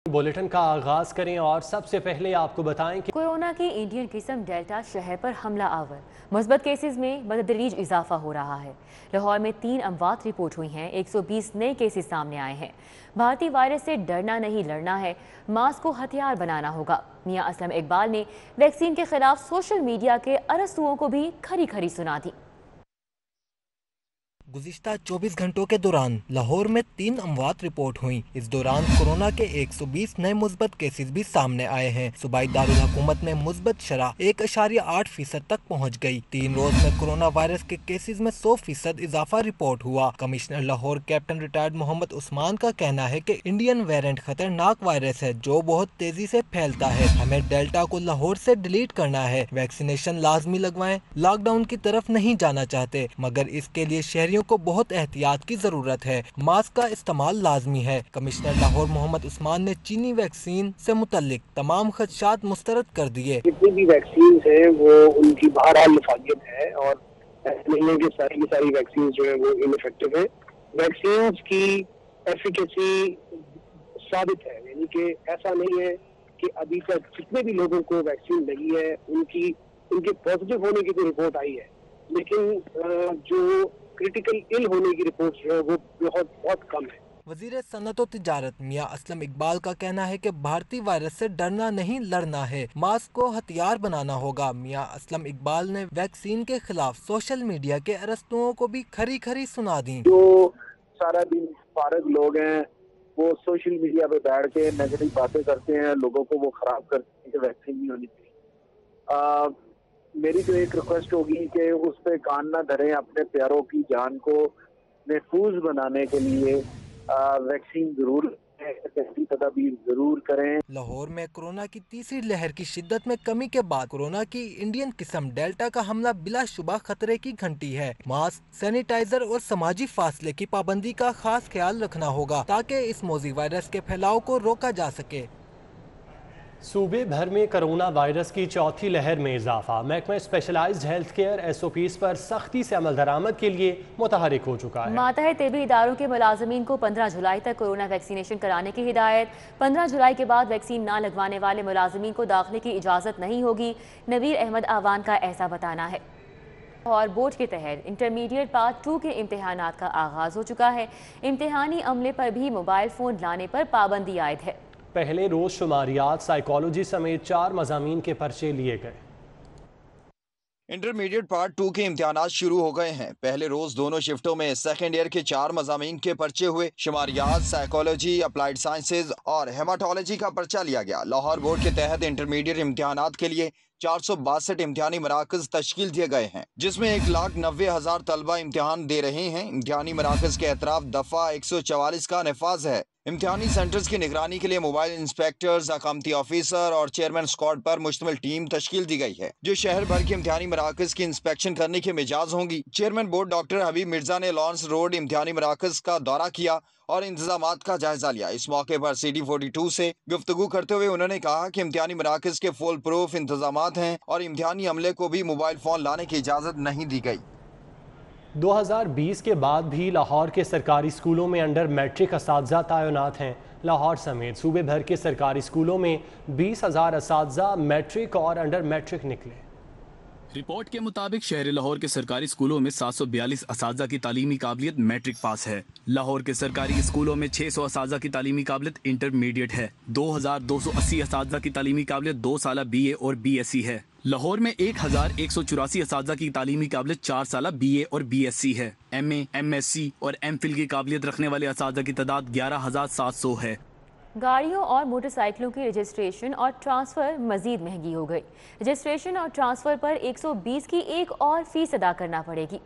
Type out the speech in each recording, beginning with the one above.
Bulletin का आगाज करें और सबसे पहले आपको बताएं कि कोरोना की इंडियन किस्म डेल्टा शहर पर हमला आवर। मुस्बत केसेस में बतदरीज इजाफा हो रहा है। लाहौर में 3 अमवात रिपोर्ट हुई हैं। 120 नए केसेस सामने आए हैं। भारतीय वायरस से डरना नहीं लड़ना है, मास्क को हथियार बनाना होगा। मियां असलम इकबाल ने वैक्सीन के खिलाफ सोशल मीडिया के अरस्तुओं को भी खरी खरी सुना दी। गुज़िश्ता 24 घंटों के दौरान लाहौर में 3 अमवात रिपोर्ट हुई। इस दौरान कोरोना के 120 नए मुस्बत केसेस भी सामने आए हैं। सूबाई दारुल हुकूमत में मुस्बत शरह 1.8% तक पहुंच गई। 3 रोज में कोरोना वायरस के केसेस में 100% इजाफा रिपोर्ट हुआ। Commissioner Lahore captain retired Mohammad Usman का कहना है कि इंडियन वेरिएंट खतरनाक वायरस है जो बहुत तेजी से फैलता है। हमें डेल्टा को लाहौर से डिलीट करना है। वैक्सीनेशन लाजमी लगवाएं। लॉकडाउन की तरफ नहीं जाना चाहते, मगर इसके लिए शहरियों को बहुत एहतियात की जरूरत है। मास्क का इस्तेमाल लाजमी है। कमिश्नर लाहौर मोहम्मद उस्मान ने चीनी वैक्सीन से मुतल्लिक तमाम खदशात मुस्तरद कर दिए। जितनी भी वैक्सीन है वो उनकी बहरहाल मुफादियत है और नहीं है कि सारी की सारी वैक्सीन जो है वो इनइफेक्टिव है। वैक्सीन की एफिकेसी साबित है, यानी कि ऐसा नहीं है कि अभी तक जितने भी लोगों को वैक्सीन लगी है उनके पॉजिटिव होने की तो रिपोर्ट आई है, लेकिन जो क्रिटिकल इल होने की रिपोर्ट जो है वो बहुत कम है। वजीर सनत और तिजारत मियां असलम इकबाल का कहना है कि भारतीय वायरस से डरना नहीं लड़ना है, मास्क को हथियार बनाना होगा। मियां असलम इकबाल ने वैक्सीन के खिलाफ सोशल मीडिया के अरस्तुओं को भी खरी खरी सुना दी। जो सारा दिन फारग लोग हैं वो सोशल मीडिया पे बैठ के नेगेटिव बातें करते हैं, लोगों को वो खराब करते हैं कि वैक्सीन नहीं होनी चाहिए। मेरी तो एक रिक्वेस्ट होगी कि उस पे कान ना धरें। अपने प्यारों की जान को महफूज बनाने के लिए वैक्सीन जरूर तदाबीर जरूर करें। लाहौर में कोरोना की तीसरी लहर की शिद्दत में कमी के बाद कोरोना की इंडियन किस्म डेल्टा का हमला बिलाशुबा खतरे की घंटी है। मास्क, सैनिटाइजर और समाजी फासले की पाबंदी का खास ख्याल रखना होगा ताकि इस मौजी वायरस के फैलाव को रोका जा सके। सूबे भर में कोरोना वायरस की चौथी लहर में इजाफा। महकमा स्पेशलाइज्ड हेल्थ केयर SOPs पर सख्ती से अमल दरामद के लिए मुतहरिक हो चुका है। मातहत तिबी इदारों के मुलाजमीन को 15 जुलाई तक कोरोना वैक्सीनेशन कराने की हिदायत। 15 जुलाई के बाद वैक्सीन ना लगवाने वाले मुलाजमीन को दाखिले की इजाज़त नहीं होगी। नवीर अहमद आवान का ऐसा बताना है। और बोर्ड के तहत इंटरमीडिएट पार्ट 2 के इम्तिहानात का आगाज हो चुका है। इम्तिहानी अमले पर भी मोबाइल फ़ोन लाने पर पाबंदी आयद है। पहले रोज शुमारियात, साइकोलॉजी समेत 4 मज़ामीन के पर्चे लिए गए। इंटरमीडिएट पार्ट 2 के इम्तिहानात शुरू हो गए हैं। पहले रोज दोनों शिफ्टों में सेकेंड ईयर के 4 मज़ामीन के पर्चे हुए। शुमारियात, साइकोलॉजी, अप्लाइड साइंसेज और हेमाटोलॉजी का पर्चा लिया गया। लाहौर बोर्ड के तहत इंटरमीडिएट इम्तिहानात के लिए 462 इम्तिहानी मराकज तश्कील दिए गए हैं, जिसमें 1,90,000 तलबा इम्तिहान दे रहे हैं। इम्तिहानी मराकज के एतराफ दफा 144 का नफाज है। इम्तिहानी सेंटर्स की निगरानी के लिए मोबाइल इंस्पेक्टर्स, अकामती ऑफिसर और चेयरमैन स्क्वाड पर मुश्तमिल टीम तश्कील दी गई है, जो शहर भर के इम्तिहानी मराकज की इंस्पेक्शन करने के मिजाज होंगी। चेयरमैन बोर्ड डॉक्टर हबीब मिर्जा ने लॉन्स रोड इम्तिहानी मराकज का दौरा किया और इंतजामात का जायजा लिया। इस मौके पर CD42 से गुफ्तगू करते हुए उन्होंने कहा कि इम्तिहानी मराकज के फुल प्रूफ इंतजामात हैं और इम्तिहानी अमले को भी मोबाइल फोन लाने की इजाजत नहीं दी गई। 2020 के बाद भी लाहौर के सरकारी स्कूलों में अंडर मैट्रिक असातिज़ा तैनात हैं। लाहौर समेत सूबे भर के सरकारी स्कूलों में 20,000 असातिज़ा मैट्रिक और अंडर मैट्रिक निकले। रिपोर्ट के मुताबिक शहर लाहौर के सरकारी स्कूलों में 742 असातिज़ा की तालीमी काबिलियत मैट्रिक पास है। लाहौर के सरकारी स्कूलों में 600 असातिज़ा की तालीमी काबिलियत इंटरमीडिएट है। 2,280 असातिज़ा की तालीमी काबिलियत 2 साला BA और BSc है। लाहौर में 1,184 असातिज़ा की तालीमी काबिलियत 4 साला BA और BSc है। MA, MSc और MPhil की काबिलियत रखने वाले असातिज़ा की तादाद 11,700 है। गाड़ियों और मोटरसाइकिलों की रजिस्ट्रेशन और ट्रांसफ़र मज़ीद महंगी हो गई। रजिस्ट्रेशन और ट्रांसफ़र पर 120 की एक और फीस अदा करना पड़ेगी।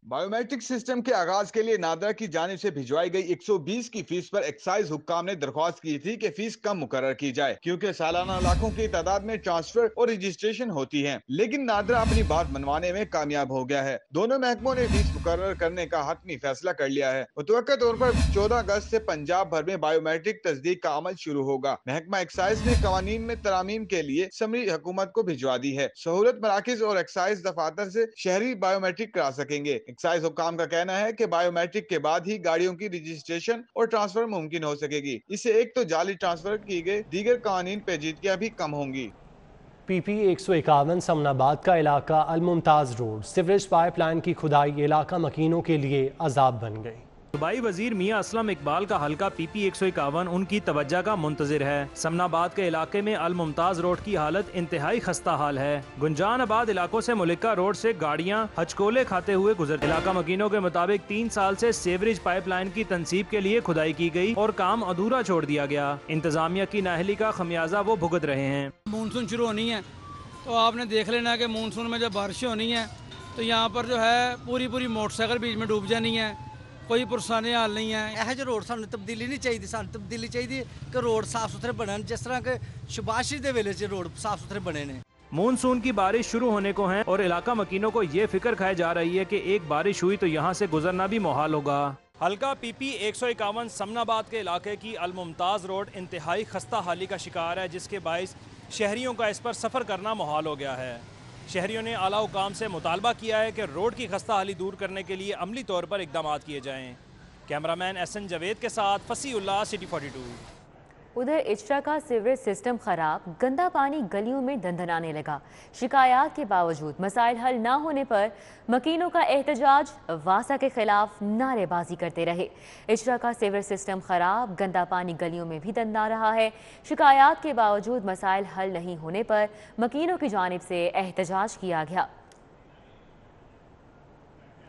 बायोमेट्रिक सिस्टम के आगाज के लिए नादरा की जानिब से भिजवाई गई 120 की फीस पर एक्साइज हुक्काम ने दरख्वास्त की थी कि फीस कम मुकर्रर की जाए, क्योंकि सालाना लाखों की तादाद में ट्रांसफर और रजिस्ट्रेशन होती है। लेकिन नादरा अपनी बात मनवाने में कामयाब हो गया है। दोनों महकमों ने फीस मुकर्रर करने का हतमी फैसला कर लिया है। मुतवक्का तौर पर 14 अगस्त से पंजाब भर में बायोमेट्रिक तस्दीक का अमल शुरू होगा। महकमा एक्साइज ने कवानीन में तरामीम के लिए समरी हुकूमत को भिजवा दी है। सहूलत मराकिज और एक्साइज दफातर से शहरी बायोमेट्रिक करा सकेंगे। एक्साइज हुक्काम का कहना है कि बायोमेट्रिक के बाद ही गाड़ियों की रजिस्ट्रेशन और ट्रांसफर मुमकिन हो सकेगी। इससे एक तो जाली ट्रांसफर की गई, दीगर कानूनी पेचीदगियां भी कम होंगी। PP 151 समनाबाद का इलाका अल-मुमताज़ रोड सिवरेज पाइपलाइन की खुदाई इलाका मकीनों के लिए अजाब बन गई। सूबाई वजीर मियां असलम इकबाल का हल्का PP 151 उनकी तवज्जो का मुंतजिर है। समनाबाद के इलाके में अल-मुमताज़ रोड की हालत इंतहाई खस्ता हाल है। गुंजान आबाद इलाकों से मुलिका रोड से गाड़ियां हचकोले खाते हुए गुजरती। इलाका मकीनों के मुताबिक 3 साल से सीवरेज पाइपलाइन की तनसीब के लिए खुदाई की गई और काम अधूरा छोड़ दिया गया। इंतजामिया की नाअहली का खमियाजा वो भुगत रहे हैं। मानसून शुरू होनी है तो आपने देख लेना कि मानसून में जब बारिशें होनी है तो यहाँ पर जो है पूरी मोटरसाइकिल बीच में डूब जानी है, कोई पुरसाने हाल नहीं है। यह जो रोड सानू तब्दीली नहीं चाहिए, सानू तब्दीली चाहिए कि रोड साफ सुथरे बनन, जिस तरह के शहबाज शरीफ दे वेले च रोड साफ सुथरे बने ने। मानसून की बारिश शुरू होने को है और इलाका मकीनों को ये फिक्र खाई जा रही है कि एक बारिश हुई तो यहाँ से गुजरना भी मुहाल होगा। हल्का PP 151 समनाबाद के इलाके की अल-मुमताज़ रोड इंतहाई खस्ता हाली का शिकार है, जिसके बाइस शहरियों का इस पर सफ़र करना मुहाल हो गया है। शहरियों ने आला हुकाम से मुतालबा किया है कि रोड की खस्ता हाली दूर करने के लिए अमली तौर पर इक़दाम किए जाएँ। कैमरामैन SN जवेद के साथ फसीउल्लाह, सिटी 42। उधर इचरा का सीवरेज सिस्टम खराब, गंदा पानी गलियों में दंदनाने लगा। शिकायत के बावजूद मसाइल हल ना होने पर मकीनों का एहतजाज, वासा के खिलाफ नारेबाजी करते रहे। इचरा का सीवरेज सिस्टम खराब, गंदा पानी गलियों में भी दंदा रहा है। शिकायत के बावजूद मसाइल हल नहीं होने पर मकीनों की जानिब से एहतजाज किया गया।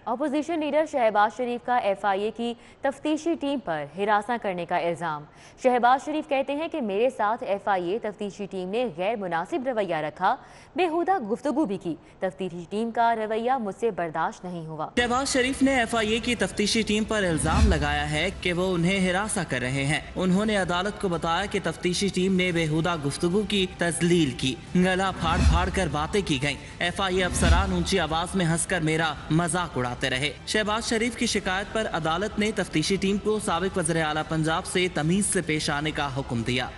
अपोजिशन लीडर शहबाज शरीफ का FIA की तफ्तीशी टीम पर हिरासा करने का इल्ज़ाम। शहबाज शरीफ कहते हैं कि मेरे साथ FIA तफ्तीशी टीम ने गैर मुनासिब रवैया रखा, बेहुदा गुफ्तगू भी की। तफ्तीशी टीम का रवैया मुझसे बर्दाश्त नहीं हुआ। शहबाज शरीफ ने FIA की तफ्तीशी टीम पर इल्ज़ाम लगाया है कि वो उन्हें हिरासा कर रहे हैं। उन्होंने अदालत को बताया कि तफ्तीशी टीम ने बेहुदा गुफ्तगू की, तजलील की, गला फाड़ फाड़ कर बातें की गयी। FIA अफसरान ऊंची आवाज में हंसकर मेरा मजाक उड़ा रहे। शहबाज शरीफ की शिकायत पर अदालत ने तफ्तीशी टीम को साबिक वज़ीर आला पंजाब से तमीज से पेश आने का हुक्म दिया।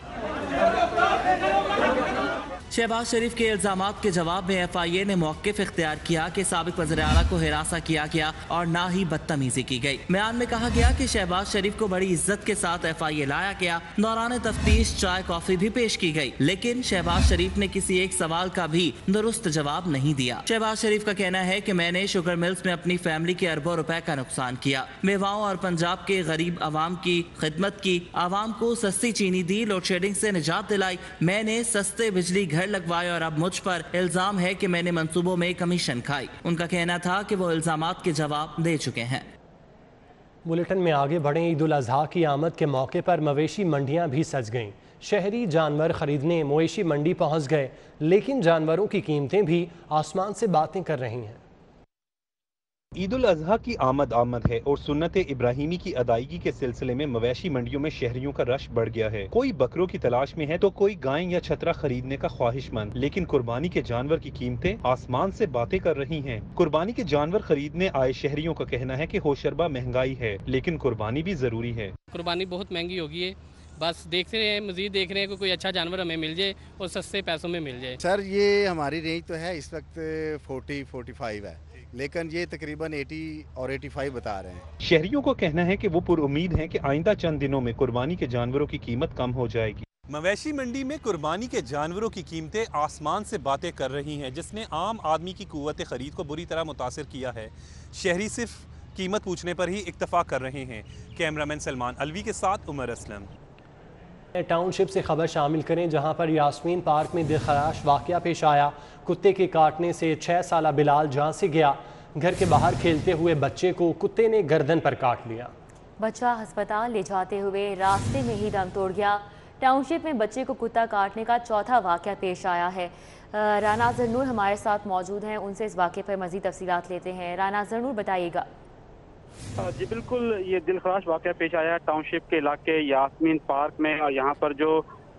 शहबाज शरीफ के इल्जामात के जवाब में FIA ने मौक़िफ़ इख्तियार किया कि साबिक वज़ीर आला को हिरासा किया गया और ना ही बदतमीजी की गई। बयान में कहा गया कि शहबाज शरीफ को बड़ी इज्जत के साथ FIA लाया गया। दौरान तफ्तीश चाय कॉफी भी पेश की गई, लेकिन शहबाज शरीफ ने किसी एक सवाल का भी दुरुस्त जवाब नहीं दिया। शहबाज शरीफ का कहना है कि मैंने शुगर मिल्स में अपनी फैमिली के अरबों रुपए का नुकसान किया, बेवाओं और पंजाब के गरीब आवाम की खिदमत की, आवाम को सस्ती चीनी दी, लोड शेडिंग से निजात दिलाई, मैंने सस्ते बिजली घर लगवाए और अब मुझ पर इल्जाम है कि मैंने मंसूबों में कमीशन खाई। उनका कहना था कि वो इल्जामात के जवाब दे चुके हैं। बुलेटिन में आगे बढ़े। ईद उल अजहा की आमद के मौके पर मवेशी मंडियां भी सज गईं। शहरी जानवर खरीदने मवेशी मंडी पहुंच गए, लेकिन जानवरों की कीमतें भी आसमान से बातें कर रही हैं। ईद उल अजहा की आमद है और सुन्नत इब्राहिमी की अदायगी के सिलसिले में मवेशी मंडियों में शहरियों का रश बढ़ गया है। कोई बकरों की तलाश में है तो कोई गाय या छतरा खरीदने का ख्वाहिशमंद, लेकिन कुर्बानी के जानवर की कीमतें आसमान से बातें कर रही हैं। कुर्बानी के जानवर खरीदने आए शहरियों का कहना है कि होशरबा महंगाई है, लेकिन कुर्बानी भी जरूरी है। कुर्बानी बहुत महंगी होगी है, बस देख रहे हैं, मजीद देख रहे हैं कि कोई अच्छा जानवर हमें मिल जाए और सस्ते पैसों में मिल जाए। सर ये हमारी रेंज तो है इस वक्त 40-45 है, लेकिन ये तकरीबन 80 और 85 बता रहे हैं। शहरियों को कहना है कि वो पुरुम्मीद हैं कि आइंदा चंद दिनों में कुर्बानी के जानवरों की कीमत कम हो जाएगी। मवेशी मंडी में कुर्बानी के जानवरों की कीमतें आसमान से बातें कर रही हैं, जिसने आम आदमी की कुव्वत खरीद को बुरी तरह मुतासिर किया है। शहरी सिर्फ कीमत पूछने पर ही इक्तफा कर रहे हैं। कैमरामैन सलमान अलवी के साथ उमर असलम। टाउनशिप से खबर शामिल करें, जहां पर यास्मीन पार्क में दिलखराश वाकया पेश आया। कुत्ते के काटने से 6 साला बिलाल जान से गया। घर के बाहर खेलते हुए बच्चे को कुत्ते ने गर्दन पर काट लिया। बच्चा अस्पताल ले जाते हुए रास्ते में ही दम तोड़ गया। टाउनशिप में बच्चे को कुत्ता काटने का चौथा वाकया पेश आया है। राना जरनूर हमारे साथ मौजूद हैं, उनसे इस वाकये पर मज़ीद तफसीलात लेते हैं। राना जरनूर, बताइएगा। जी बिल्कुल, ये दिलखराश वाकया पेश आया टाउनशिप के इलाके यास्मीन पार्क में। और यहाँ पर जो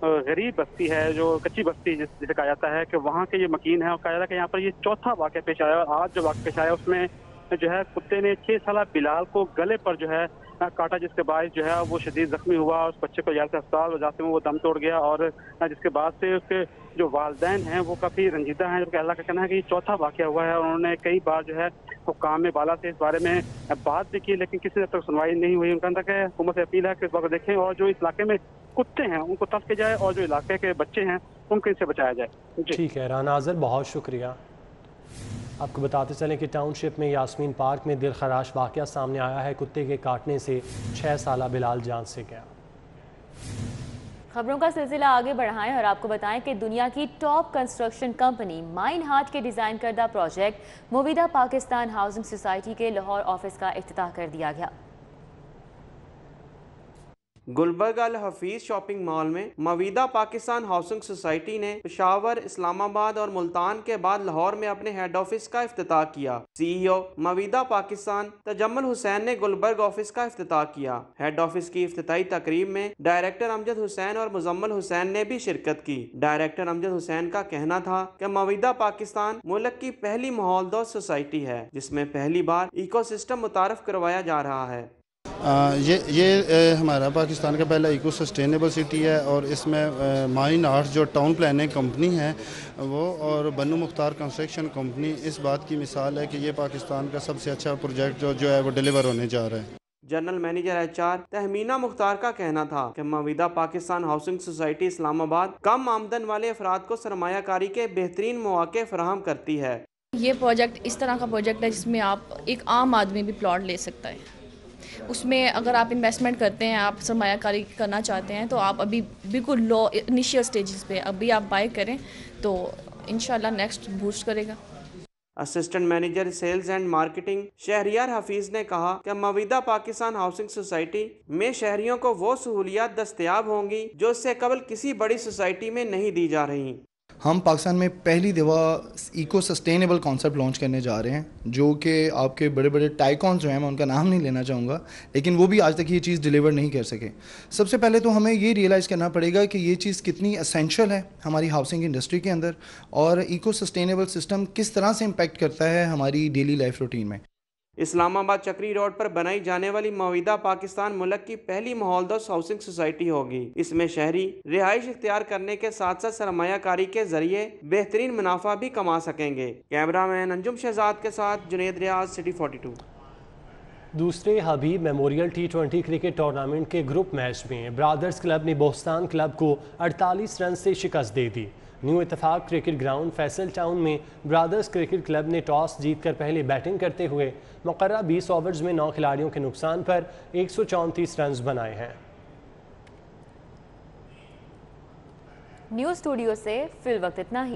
गरीब बस्ती है, जो कच्ची बस्ती जिसे कहा जाता है, कि वहाँ के ये मकीन है और कहा जाता है कि यहाँ पर ये चौथा वाकया पेश आया। और आज जो वाकया पेश आया उसमें जो है कुत्ते ने 6 साला बिलाल को गले पर जो है काटा, जिसके बायस जो है वो शदीद जख्मी हुआ। उस बच्चे को इलाज अस्पताल ले जाते हुए वो दम तोड़ गया और जिसके बाद से उसके जो वालिदैन हैं वो काफ़ी रंजीदा हैं, जबकि अल्लाह का कहना है कि ये चौथा वाक़या हुआ है। और उन्होंने कई बार जो है हुक्काम में बाला से इस बारे में बात भी की, लेकिन किसी ने तक सुनवाई नहीं हुई। उनका कहना है कि हुकूमत से अपील है कि इस बात को देखें और जो इस इलाके में कुत्ते हैं उनको तस्क किया जाए और जो इलाके के बच्चे हैं उनको इनसे बचाया जाए। ठीक है राना आज़र, बहुत शुक्रिया। आपको बताते चलें कि टाउनशिप में यास्मीन पार्क में दिलखराश वाक़या सामने आया है। कुत्ते के काटने से 6 साला बिलाल जान से गया। खबरों का सिलसिला आगे बढ़ाएं और आपको बताएं कि दुनिया की top construction company mine heart के डिज़ाइन करदा प्रोजेक्ट मोविदा पाकिस्तान हाउसिंग सोसाइटी के लाहौर ऑफिस का इफ्तिताह कर दिया गया। गुलबर्ग अल हफीज शॉपिंग मॉल में मवीदा पाकिस्तान हाउसिंग सोसाइटी ने पेशावर, इस्लामाबाद और मुल्तान के बाद लाहौर में अपने हेड ऑफिस का इफ्तिताह किया। CEO मवीदा पाकिस्तान तजम्मुल हुसैन ने गुलबर्ग ऑफिस का इफ्तिताह किया। हेड ऑफिस की इफ्तिताही तकरीब में डायरेक्टर अमजद हुसैन और मुजम्मल हुसैन ने भी शिरकत की। डायरेक्टर अमजद हुसैन का कहना था कि मवीदा पाकिस्तान मुल्क की पहली माहौलदोज़ सोसाइटी है जिसमें पहली बार इकोसिस्टम मुतारफ करवाया जा रहा है। ये हमारा पाकिस्तान का पहला इको सस्टेनेबल सिटी है और इसमें माइन हार्ट जो टाउन प्लानिंग कंपनी है वो और बन्नू मुख्तार कंस्ट्रक्शन कंपनी इस बात की मिसाल है कि ये पाकिस्तान का सबसे अच्छा प्रोजेक्ट जो है वो डिलीवर होने जा रहा है। General manager HR Tahmina Mukhtar का कहना था कि मवीदा पाकिस्तान हाउसिंग सोसाइटी इस्लामाबाद कम आमदन वाले अफराद को सरमायाकारी के बेहतरीन मौके फराहम करती है। ये प्रोजेक्ट इस तरह का प्रोजेक्ट है जिसमें आप एक आम आदमी भी प्लॉट ले सकता है। उसमें अगर आप इन्वेस्टमेंट करते हैं, आप सरमायाकारी करना चाहते हैं तो आप अभी बिल्कुल लो इनिशियल स्टेजेस पे अभी आप बाय करें तो इंशाल्लाह नेक्स्ट बूस्ट करेगा। Assistant manager sales and marketing Shehryar Hafeez ने कहा कि मवीदा पाकिस्तान हाउसिंग सोसाइटी में शहरियों को वो सहूलियात दस्तयाब होंगी जो इससे कबल किसी बड़ी सोसाइटी में नहीं दी जा रही। हम पाकिस्तान में पहली दफ़ा इको सस्टेनेबल कॉन्सेप्ट लॉन्च करने जा रहे हैं जो कि आपके बड़े बड़े टाइकॉन्स जो हैं, मैं उनका नाम नहीं लेना चाहूँगा, लेकिन वो भी आज तक ये चीज़ डिलीवर नहीं कर सके। सबसे पहले तो हमें ये रियलाइज़ करना पड़ेगा कि ये चीज़ कितनी एसेंशियल है हमारी हाउसिंग इंडस्ट्री के अंदर और इको सस्टेनेबल सिस्टम किस तरह से इम्पैक्ट करता है हमारी डेली लाइफ रूटीन में। इस्लामाबाद चक्री रोड पर बनाई जाने वाली मवीदा पाकिस्तान मुल्क की पहली माहौलदोज़ हाउसिंग सोसाइटी होगी। इसमें शहरी रिहाइश इख्तियार करने के साथ साथ सरमायाकारी के जरिए बेहतरीन मुनाफा भी कमा सकेंगे। कैमरामैन अंजुम शहजाद के साथ जुनेद रियाज, सिटी 42। दूसरे हबीब मेमोरियल T20 क्रिकेट टूर्नामेंट के ग्रुप मैच में ब्रादर्स क्लब ने बोस्तान क्लब को 48 रन से शिकस्त दे दी। न्यू इत्तेफाक क्रिकेट ग्राउंड फैसल टाउन में ब्रादर्स क्रिकेट क्लब ने टॉस जीतकर पहले बैटिंग करते हुए मुकर्रर 20 ओवर्स में 9 खिलाड़ियों के नुकसान पर 134 रन बनाए हैं। न्यूज़ स्टूडियो से फिल वक्त इतना ही।